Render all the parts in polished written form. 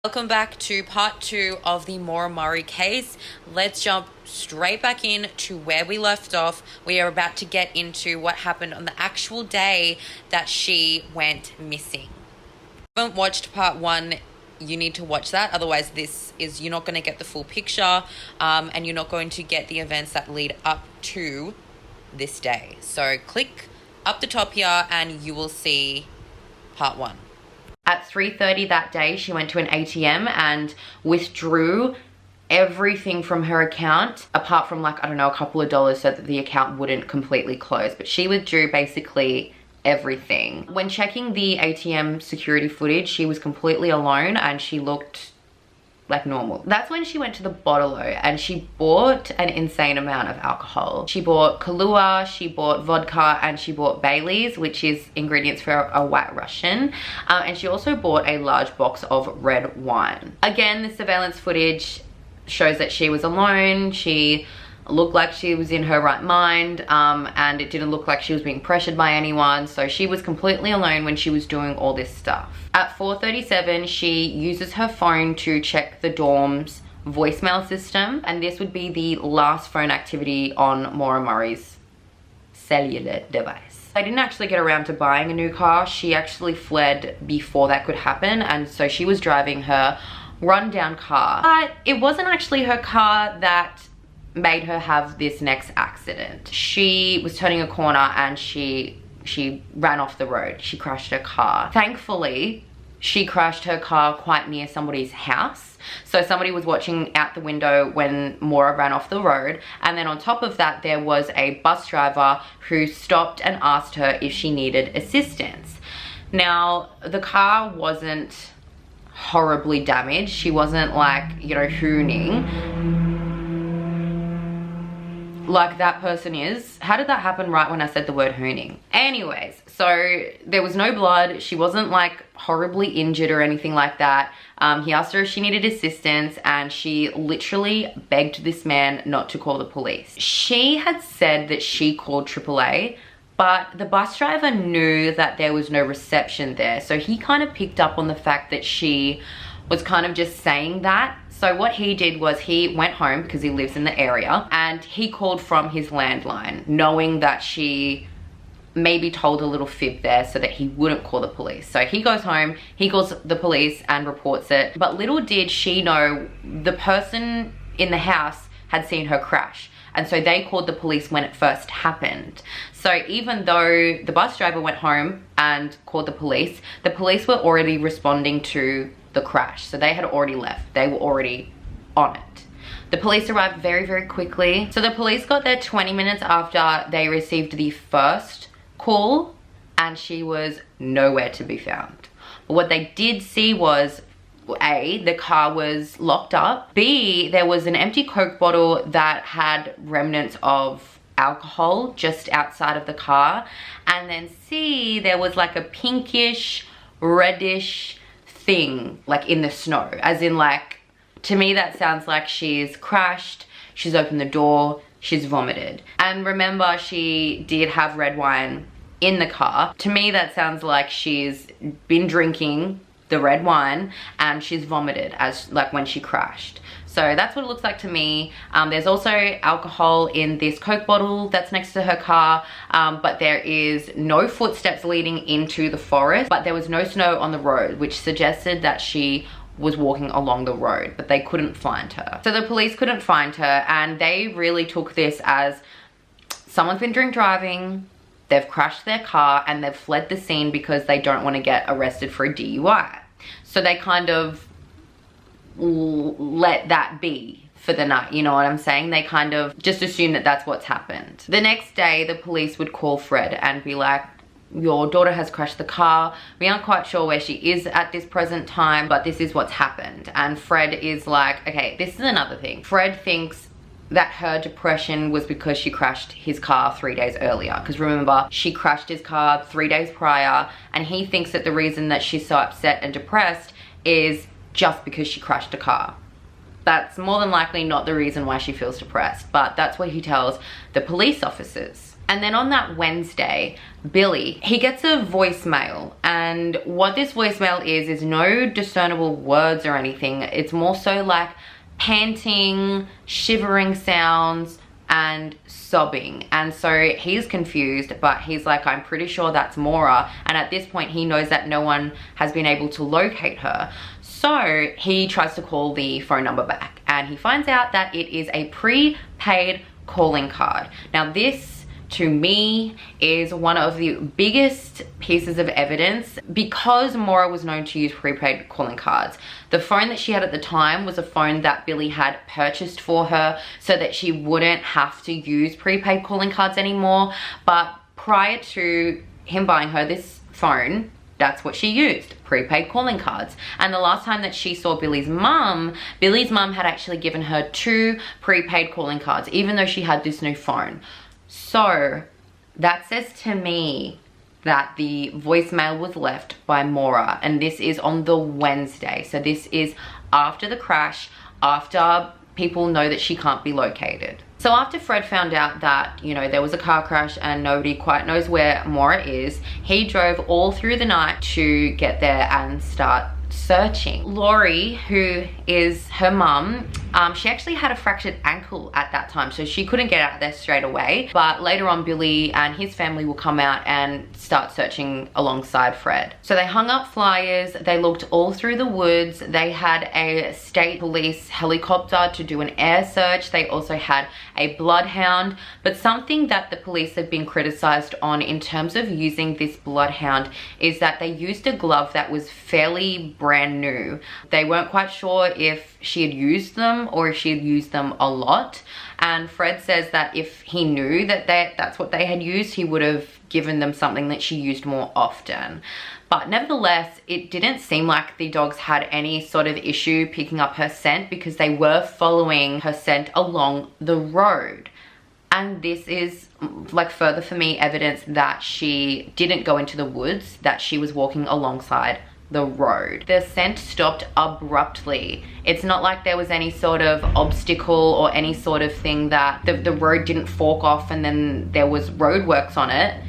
Welcome back to part 2 of the Maura case. Let's jump straight back in to where we left off. We are about to get into what happened on the actual day that she went missing. If you haven't watched part 1, you need to watch that. Otherwise, you're not going to get the full picture, and you're not going to get the events that lead up to this day. So click up the top here and you will see part 1. At 3:30 that day, she went to an ATM and withdrew everything from her account, apart from a couple of dollars so that the account wouldn't completely close. But she withdrew basically everything. When checking the ATM security footage, she was completely alone and she looked like normal. That's when she went to the bottle-o and she bought an insane amount of alcohol. She bought Kahlua, she bought vodka, and she bought Bailey's, which is ingredients for a White Russian. And she also bought a large box of red wine. Again, the surveillance footage shows that she was alone. She looked like she was in her right mind, and it didn't look like she was being pressured by anyone. So she was completely alone when she was doing all this stuff. At 4:37, she uses her phone to check the dorm's voicemail system, and this would be the last phone activity on Maura Murray's cellular device. I didn't actually get around to buying a new car. She actually fled before that could happen, and so she was driving her rundown car. But it wasn't actually her car that made her have this next accident. She was turning a corner and she ran off the road. She crashed her car. Thankfully, she crashed her car quite near somebody's house. So somebody was watching out the window when Maura ran off the road. And then on top of that, there was a bus driver who stopped and asked her if she needed assistance. Now, the car wasn't horribly damaged. She wasn't hooning like that person is. How did that happen right when I said the word hooning? Anyways, so there was no blood. She wasn't horribly injured or anything like that. He asked her if she needed assistance and she literally begged this man not to call the police. She had said that she called AAA, but the bus driver knew that there was no reception there. So he kind of picked up on the fact that she was kind of just saying that. So what he did was he went home because he lives in the area and he called from his landline, knowing that she maybe told a little fib there so that he wouldn't call the police. So he goes home, he calls the police and reports it. But little did she know the person in the house had seen her crash. And so they called the police when it first happened. So even though the bus driver went home and called the police were already responding to the crash. So they had already left. They were already on it. The police arrived very, very quickly. So the police got there 20 minutes after they received the first call and she was nowhere to be found. But what they did see was A, the car was locked up. B, there was an empty Coke bottle that had remnants of alcohol just outside of the car. And then C, there was a pinkish, reddish thing in the snow, as in to me that sounds like she's crashed, she's opened the door, she's vomited. And remember, she did have red wine in the car. To me that sounds like she's been drinking the red wine and she's vomited as when she crashed. So that's what it looks like to me. There's also alcohol in this Coke bottle that's next to her car, but there is no footsteps leading into the forest, but there was no snow on the road, which suggested that she was walking along the road, but they couldn't find her. So the police couldn't find her and they really took this as someone's been drink driving, they've crashed their car and they've fled the scene because they don't want to get arrested for a DUI. So they kind of let that be for the night, you know what I'm saying? They kind of just assume that that's what's happened. The next day, the police would call Fred and be like, your daughter has crashed the car. We aren't quite sure where she is at this present time, but this is what's happened. And Fred is like, okay, this is another thing. Fred thinks that her depression was because she crashed his car 3 days earlier. Because remember, she crashed his car 3 days prior, and he thinks that the reason that she's so upset and depressed is just because she crashed a car. That's more than likely not the reason why she feels depressed, but that's what he tells the police officers. And then on that Wednesday, Billy, he gets a voicemail, and what this voicemail is no discernible words or anything. It's more so like panting, shivering sounds, and sobbing. And so he's confused, but he's like, I'm pretty sure that's Maura. And at this point, he knows that no one has been able to locate her. So he tries to call the phone number back, and he finds out that it is a prepaid calling card. Now this, to me, is one of the biggest pieces of evidence because Maura was known to use prepaid calling cards. The phone that she had at the time was a phone that Billy had purchased for her so that she wouldn't have to use prepaid calling cards anymore. But prior to him buying her this phone, that's what she used, prepaid calling cards. And the last time that she saw Billy's mum had actually given her 2 prepaid calling cards, even though she had this new phone. So that says to me that the voicemail was left by Maura, and this is on the Wednesday. So this is after the crash, after people know that she can't be located. So after Fred found out that, you know, there was a car crash and nobody quite knows where Maura is, he drove all through the night to get there and start searching. Laurie, who is her mum, she actually had a fractured ankle at that time, so she couldn't get out there straight away. But later on, Billy and his family will come out and start searching alongside Fred. So they hung up flyers, they looked all through the woods, they had a state police helicopter to do an air search, they also had a bloodhound. But something that the police have been criticized on in terms of using this bloodhound is that they used a glove that was fairly brand new. They weren't quite sure if she had used them or if she had used them a lot. And Fred says that if he knew that that's what they had used, he would have given them something that she used more often. But nevertheless, it didn't seem like the dogs had any sort of issue picking up her scent because they were following her scent along the road. And this is like further for me evidence that she didn't go into the woods, that she was walking alongside the road. The scent stopped abruptly. It's not like there was any sort of obstacle or any sort of thing that the road didn't fork off and then there was roadworks on it.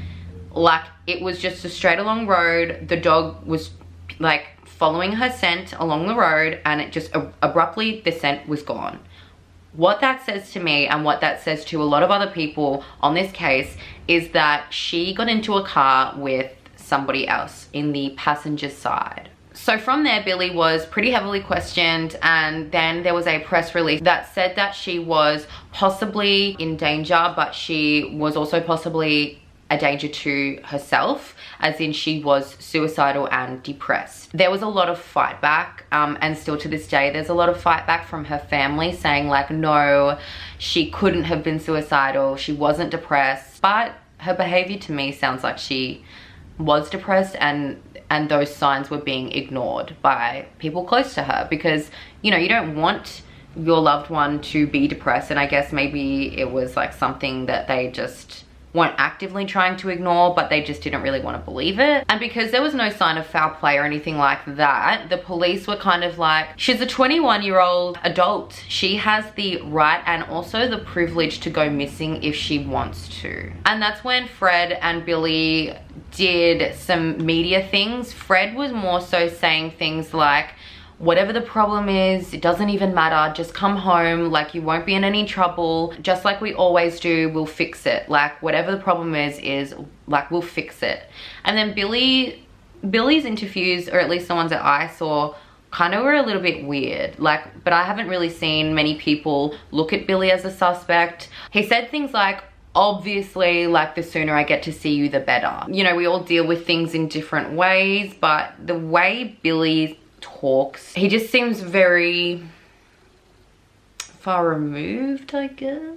Like, it was just a straight along road. The dog was like following her scent along the road, and it just abruptly, the scent was gone. What that says to me, and what that says to a lot of other people on this case, is that she got into a car with somebody else in the passenger side. So from there, Billy was pretty heavily questioned, and then there was a press release that said that she was possibly in danger, but she was also possibly a danger to herself, as in she was suicidal and depressed. There was a lot of fight back, and still to this day there's a lot of fight back from her family saying like, no, she couldn't have been suicidal, she wasn't depressed. But her behavior to me sounds like she was depressed, and those signs were being ignored by people close to her, because, you know, you don't want your loved one to be depressed. And I guess maybe it was like something that they just weren't actively trying to ignore, but they just didn't really want to believe it. And because there was no sign of foul play or anything like that, the police were kind of like, she's a 21-year-old adult. She has the right and also the privilege to go missing if she wants to. And that's when Fred and Billy did some media things. Fred was more so saying things like, whatever the problem is, it doesn't even matter, just come home, like you won't be in any trouble, just like we always do, we'll fix it. Like whatever the problem is like we'll fix it. And then Billy's interviews, or at least the ones that I saw, kind of were a little bit weird. Like, but I haven't really seen many people look at Billy as a suspect. He said things like, obviously, like, the sooner I get to see you, the better. You know, we all deal with things in different ways, but the way Billy talks, he just seems very far removed, I guess.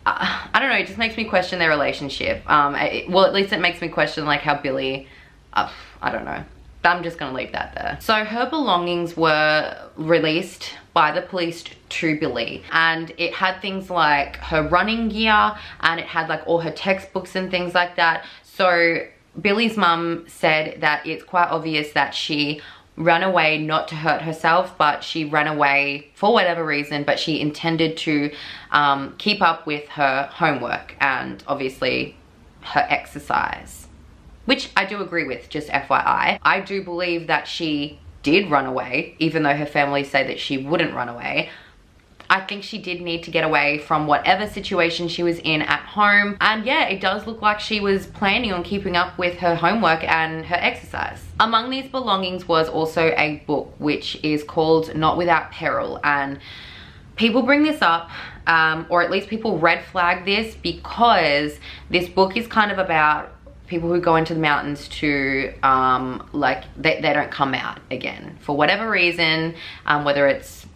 I don't know, it just makes me question their relationship. Well, at least it makes me question like how Billy, I don't know. I'm just gonna leave that there. So her belongings were released by the police to Billy, and it had things like her running gear, and it had like all her textbooks and things like that. So Billy's mum said that it's quite obvious that she ran away not to hurt herself, but she ran away for whatever reason, but she intended to keep up with her homework. And obviously her exercise, which I do agree with, just FYI. I do believe that she did run away, even though her family say that she wouldn't run away. I think she did need to get away from whatever situation she was in at home. And yeah, it does look like she was planning on keeping up with her homework and her exercise. Among these belongings was also a book, which is called Not Without Peril. And people bring this up, or at least people red flag this, because this book is kind of about people who go into the mountains to like they don't come out again for whatever reason, whether it's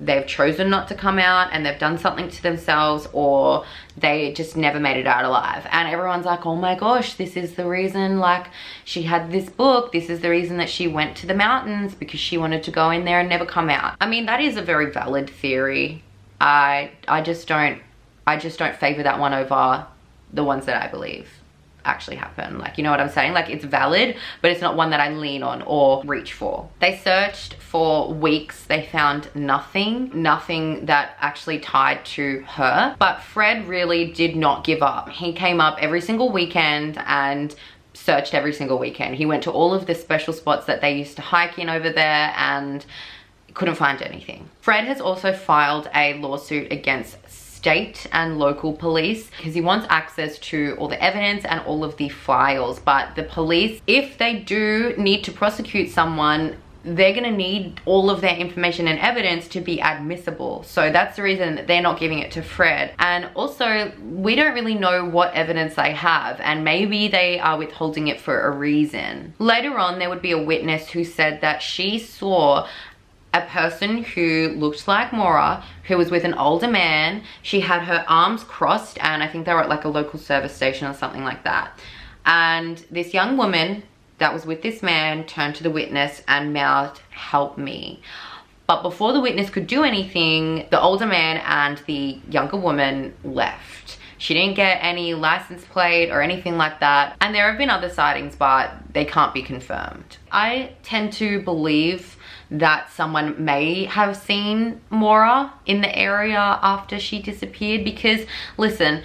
they've chosen not to come out and they've done something to themselves, or they just never made it out alive. And everyone's like, oh my gosh, this is the reason, like, she had this book, this is the reason that she went to the mountains, because she wanted to go in there and never come out. I mean, that is a very valid theory. I just don't favor that one over the ones that I believe actually happen. Like, you know what I'm saying? Like, it's valid, but it's not one that I lean on or reach for. They searched for weeks. They found nothing that actually tied to her. But Fred really did not give up. He came up every single weekend and searched every single weekend. He went to all of the special spots that they used to hike in over there and couldn't find anything. Fred has also filed a lawsuit against state and local police because he wants access to all the evidence and all of the files. But the police, if they do need to prosecute someone, they're gonna need all of their information and evidence to be admissible. So that's the reason that they're not giving it to Fred. And also, we don't really know what evidence they have, and maybe they are withholding it for a reason. Later on, there would be a witness who said that she saw a person who looked like Maura, who was with an older man. She had her arms crossed, and I think they were at like a local service station or something like that. And this young woman that was with this man turned to the witness and mouthed, "Help me." But before the witness could do anything, the older man and the younger woman left. She didn't get any license plate or anything like that. And there have been other sightings, but they can't be confirmed. I tend to believe that someone may have seen Maura in the area after she disappeared, because listen,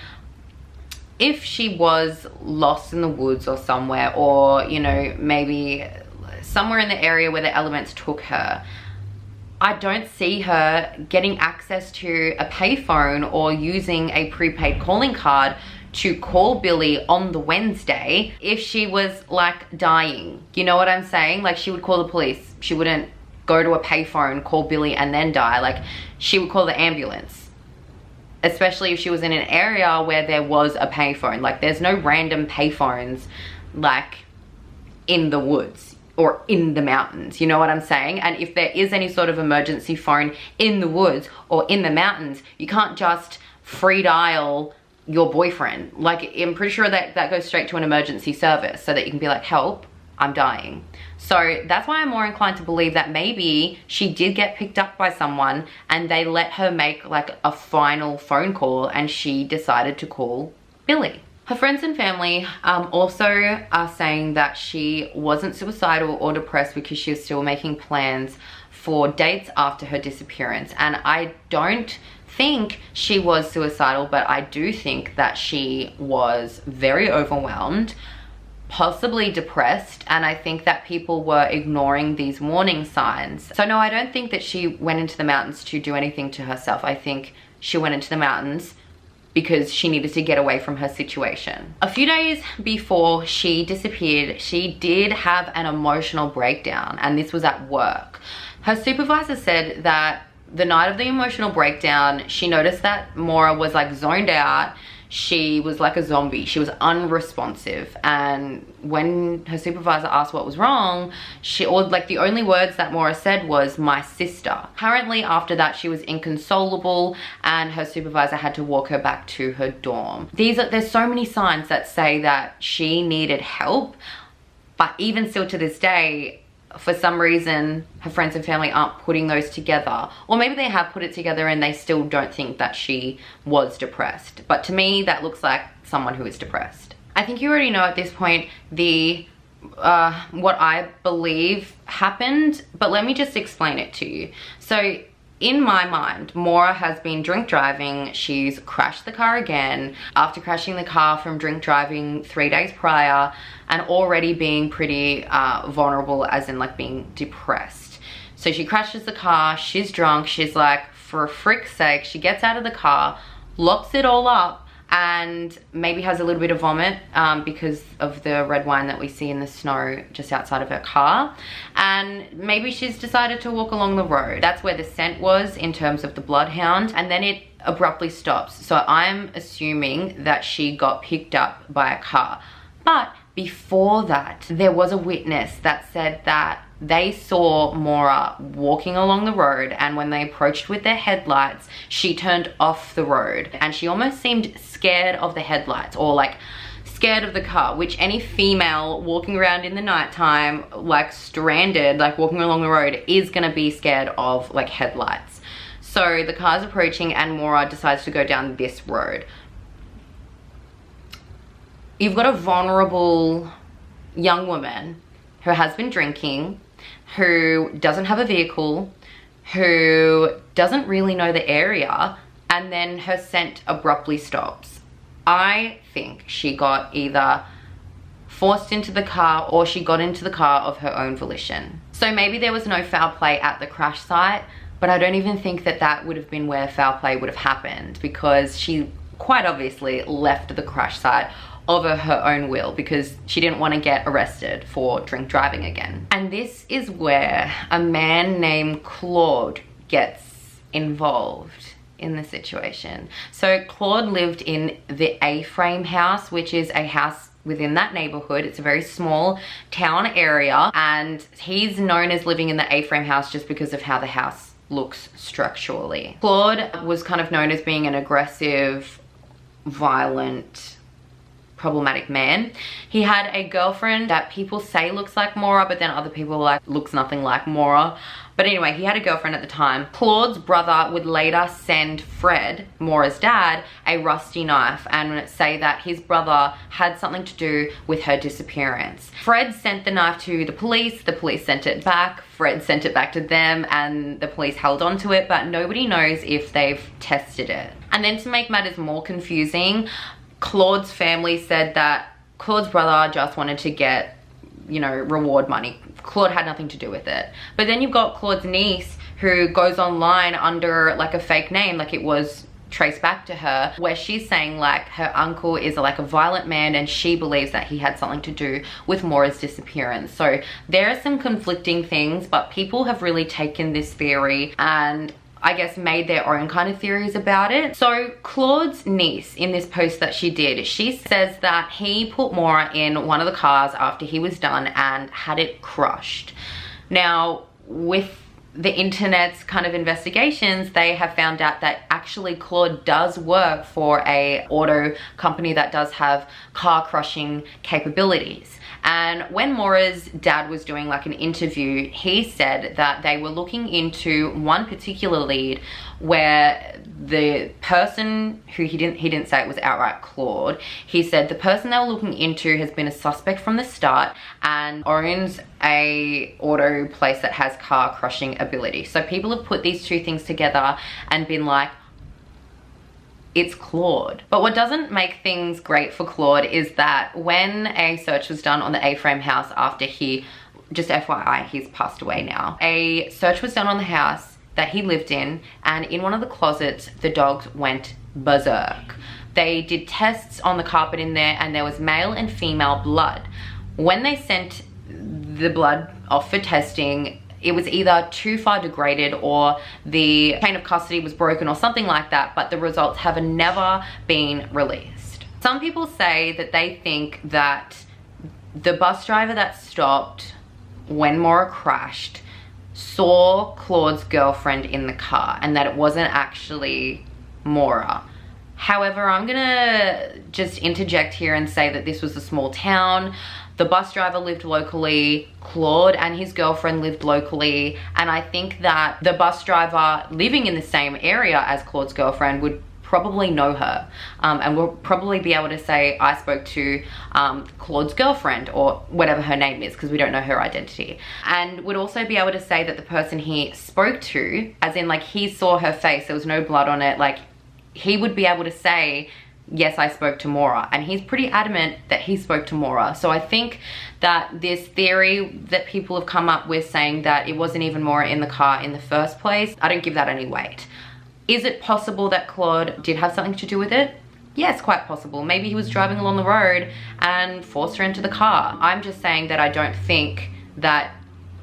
if she was lost in the woods or somewhere, or you know, maybe somewhere in the area where the elements took her, I don't see her getting access to a payphone or using a prepaid calling card to call Billy on the Wednesday if she was like dying. You know what I'm saying? Like, she would call the police. She wouldn't go to a payphone, call Billy, and then die. Like, she would call the ambulance, especially if she was in an area where there was a payphone. Like, there's no random payphones like in the woods or in the mountains, you know what I'm saying? And if there is any sort of emergency phone in the woods or in the mountains, you can't just free dial your boyfriend. Like, I'm pretty sure that goes straight to an emergency service so that you can be like, help, I'm dying. So that's why I'm more inclined to believe that maybe she did get picked up by someone and they let her make like a final phone call, and she decided to call Billy. Her friends and family also are saying that she wasn't suicidal or depressed because she was still making plans for dates after her disappearance. And I don't think she was suicidal, but I do think that she was very overwhelmed, possibly depressed, and I think that people were ignoring these warning signs. So no, I don't think that she went into the mountains to do anything to herself. I think she went into the mountains because she needed to get away from her situation. A few days before she disappeared, she did have an emotional breakdown, and this was at work. Her supervisor said that the night of the emotional breakdown, she noticed that Maura was like zoned out. She was like a zombie. She was unresponsive. And when her supervisor asked what was wrong, the only words that Maura said was, "my sister." Apparently after that, she was inconsolable and her supervisor had to walk her back to her dorm. There's so many signs that say that she needed help, but even still to this day, for some reason, her friends and family aren't putting those together. Or maybe they have put it together and they still don't think that she was depressed. But to me, that looks like someone who is depressed. I think you already know at this point what I believe happened, but let me just explain it to you. So in my mind, Maura has been drink driving. She's crashed the car again after crashing the car from drink driving 3 days prior and already being pretty vulnerable, as in like being depressed. So she crashes the car, she's drunk, she's like, for frick's sake, she gets out of the car, locks it all up, and maybe has a little bit of vomit because of the red wine that we see in the snow just outside of her car. And maybe she's decided to walk along the road. That's where the scent was in terms of the bloodhound, and then it abruptly stops. So I'm assuming that she got picked up by a car. But before that, there was a witness that said that they saw Maura walking along the road, and when they approached with their headlights, she turned off the road and she almost seemed scared of the headlights, or like scared of the car, which any female walking around in the nighttime, like stranded, like walking along the road, is gonna be scared of like headlights. So the car's approaching and Maura decides to go down this road. You've got a vulnerable young woman who has been drinking, who doesn't have a vehicle, who doesn't really know the area, and then her scent abruptly stops. I think she got either forced into the car or she got into the car of her own volition. So maybe there was no foul play at the crash site, but I don't even think that that would have been where foul play would have happened, because she quite obviously left the crash site of her own will because she didn't want to get arrested for drink driving again. And this is where a man named Claude gets involved in the situation. So Claude lived in the A-frame house, which is a house within that neighborhood. It's a very small town area, and he's known as living in the A-frame house just because of how the house looks structurally. Claude was kind of known as being an aggressive, violent, problematic man. He had a girlfriend that people say looks like Maura, but then other people are like, looks nothing like Maura. But anyway, he had a girlfriend at the time. Claude's brother would later send Fred, Maura's dad, a rusty knife and say that his brother had something to do with her disappearance. Fred sent the knife to the police sent it back, Fred sent it back to them, and the police held on to it, but nobody knows if they've tested it. And then to make matters more confusing, Claude's family said that Claude's brother just wanted to get, you know, reward money. Claude had nothing to do with it. But then you've got Claude's niece who goes online under like a fake name, like it was traced back to her, where she's saying like her uncle is like a violent man and she believes that he had something to do with Maura's disappearance. So there are some conflicting things, but people have really taken this theory and I guess made their own kind of theories about it. So Claude's niece, in this post that she did, she says that he put Maura in one of the cars after he was done and had it crushed. Now, with the internet's kind of investigations, they have found out that actually Claude does work for a auto company that does have car crushing capabilities. And when Maura's dad was doing like an interview, he said that they were looking into one particular lead where the person who he didn't say it was outright Claude, he said the person they were looking into has been a suspect from the start and owns a auto place that has car crushing ability. So people have put these two things together and been like, it's Claude. But what doesn't make things great for Claude is that when a search was done on the A-frame house after he, just FYI, he's passed away now, a search was done on the house that he lived in, and in one of the closets, the dogs went berserk. They did tests on the carpet in there and there was male and female blood. When they sent the blood off for testing, it was either too far degraded or the chain of custody was broken or something like that, but the results have never been released. Some people say that they think that the bus driver that stopped when Maura crashed saw Claude's girlfriend in the car and that it wasn't actually Maura. However, I'm gonna just interject here and say that this was a small town. The bus driver lived locally, Claude and his girlfriend lived locally, and I think that the bus driver living in the same area as Claude's girlfriend would probably know her, and will probably be able to say, I spoke to Claude's girlfriend, or whatever her name is, because we don't know her identity, and would also be able to say that the person he spoke to, as in like he saw her face, there was no blood on it, like he would be able to say, yes, I spoke to Maura, and he's pretty adamant that he spoke to Maura. So I think that this theory that people have come up with, saying that it wasn't even Maura in the car in the first place, I don't give that any weight. Is it possible that Claude did have something to do with it? Yes, quite possible. Maybe he was driving along the road and forced her into the car. I'm just saying that I don't think that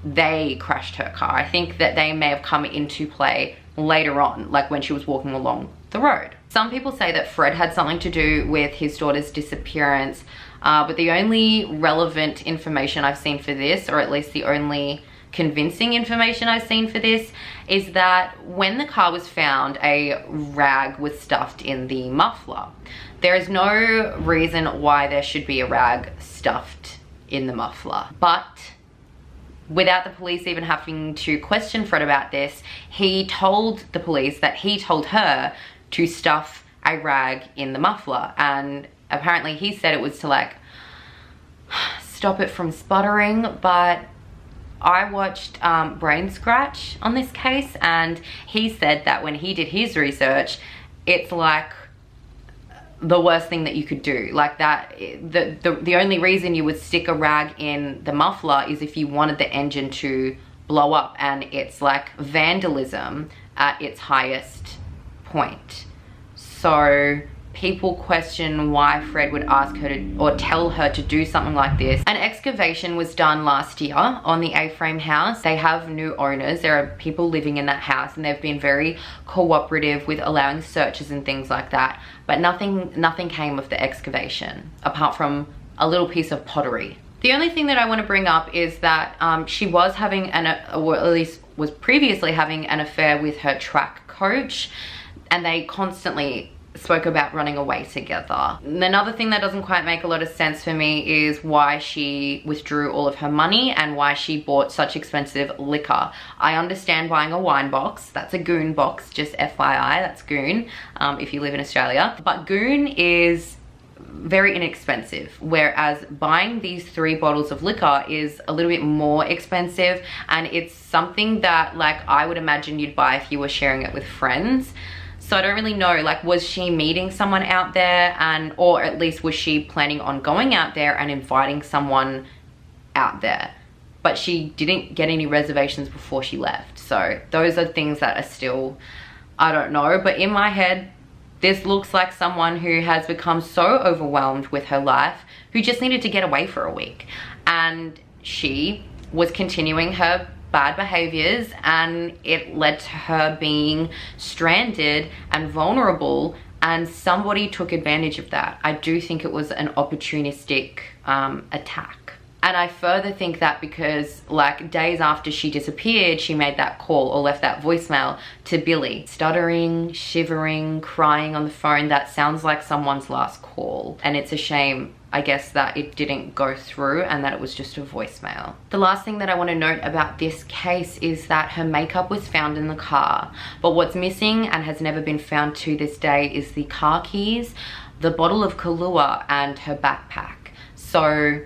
they crashed her car. I think that they may have come into play later on, like when she was walking along the road. Some people say that Fred had something to do with his daughter's disappearance, but the only relevant information I've seen for this, or at least the only convincing information I've seen for this, is that when the car was found, a rag was stuffed in the muffler. There is no reason why there should be a rag stuffed in the muffler, but without the police even having to question Fred about this, he told the police that he told her to stuff a rag in the muffler, and apparently he said it was to like stop it from sputtering. But I watched Brain Scratch on this case, and he said that when he did his research, it's like the worst thing that you could do. Like that, the only reason you would stick a rag in the muffler is if you wanted the engine to blow up, and it's like vandalism at its highest point. So people question why Fred would ask her to, or tell her to do something like this. An excavation was done last year on the A-frame house. They have new owners. There are people living in that house, and they've been very cooperative with allowing searches and things like that. But nothing came of the excavation, apart from a little piece of pottery. The only thing that I want to bring up is that she was having or at least was previously having an affair with her track coach, and they constantly spoke about running away together. Another thing that doesn't quite make a lot of sense for me is why she withdrew all of her money and why she bought such expensive liquor. I understand buying a wine box. That's a goon box, just FYI, that's goon if you live in Australia. But goon is very inexpensive, whereas buying these 3 bottles of liquor is a little bit more expensive, and it's something that like I would imagine you'd buy if you were sharing it with friends. So I don't really know, like, was she meeting someone out there, and or at least was she planning on going out there and inviting someone out there? But she didn't get any reservations before she left. So those are things that are still, I don't know. But in my head, this looks like someone who has become so overwhelmed with her life, who just needed to get away for a week. And she was continuing her bad behaviors, and it led to her being stranded and vulnerable, and somebody took advantage of that. I do think it was an opportunistic attack. And I further think that because like days after she disappeared, she made that call or left that voicemail to Billy, stuttering, shivering, crying on the phone. That sounds like someone's last call, and it's a shame, I guess, that it didn't go through and that it was just a voicemail. The last thing that I want to note about this case is that her makeup was found in the car, but what's missing and has never been found to this day is the car keys, the bottle of Kahlua, and her backpack. So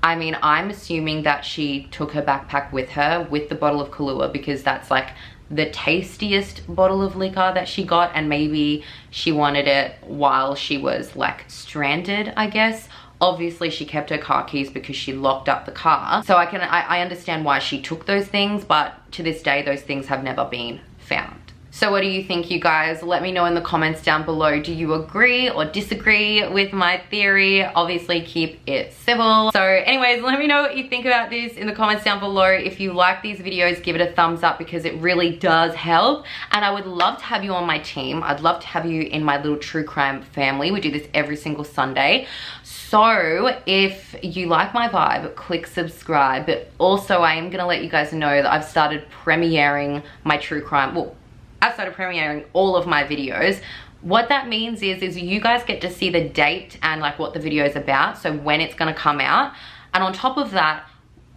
I mean, I'm assuming that she took her backpack with her with the bottle of Kahlua, because that's like the tastiest bottle of liquor that she got, and maybe she wanted it while she was like stranded, I guess. Obviously she kept her car keys because she locked up the car. So I understand why she took those things, but to this day those things have never been found. So what do you think, you guys? Let me know in the comments down below. Do you agree or disagree with my theory? Obviously keep it civil. So anyways, let me know what you think about this in the comments down below. If you like these videos, give it a thumbs up because it really does help. And I would love to have you on my team. I'd love to have you in my little true crime family. We do this every single Sunday. So if you like my vibe, click subscribe. But also I am gonna let you guys know that I've started premiering my true crime, well, I've started premiering all of my videos. What that means is you guys get to see the date and like what the video is about, so when it's gonna come out. And on top of that,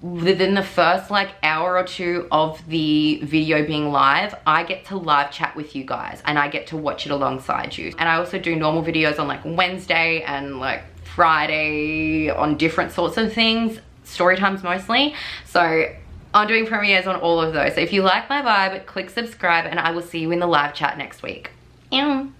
within the first like hour or two of the video being live, I get to live chat with you guys and I get to watch it alongside you. And I also do normal videos on like Wednesday and like Friday on different sorts of things, story times mostly. So I'm doing premieres on all of those. So if you like my vibe, click subscribe and I will see you in the live chat next week. Ew.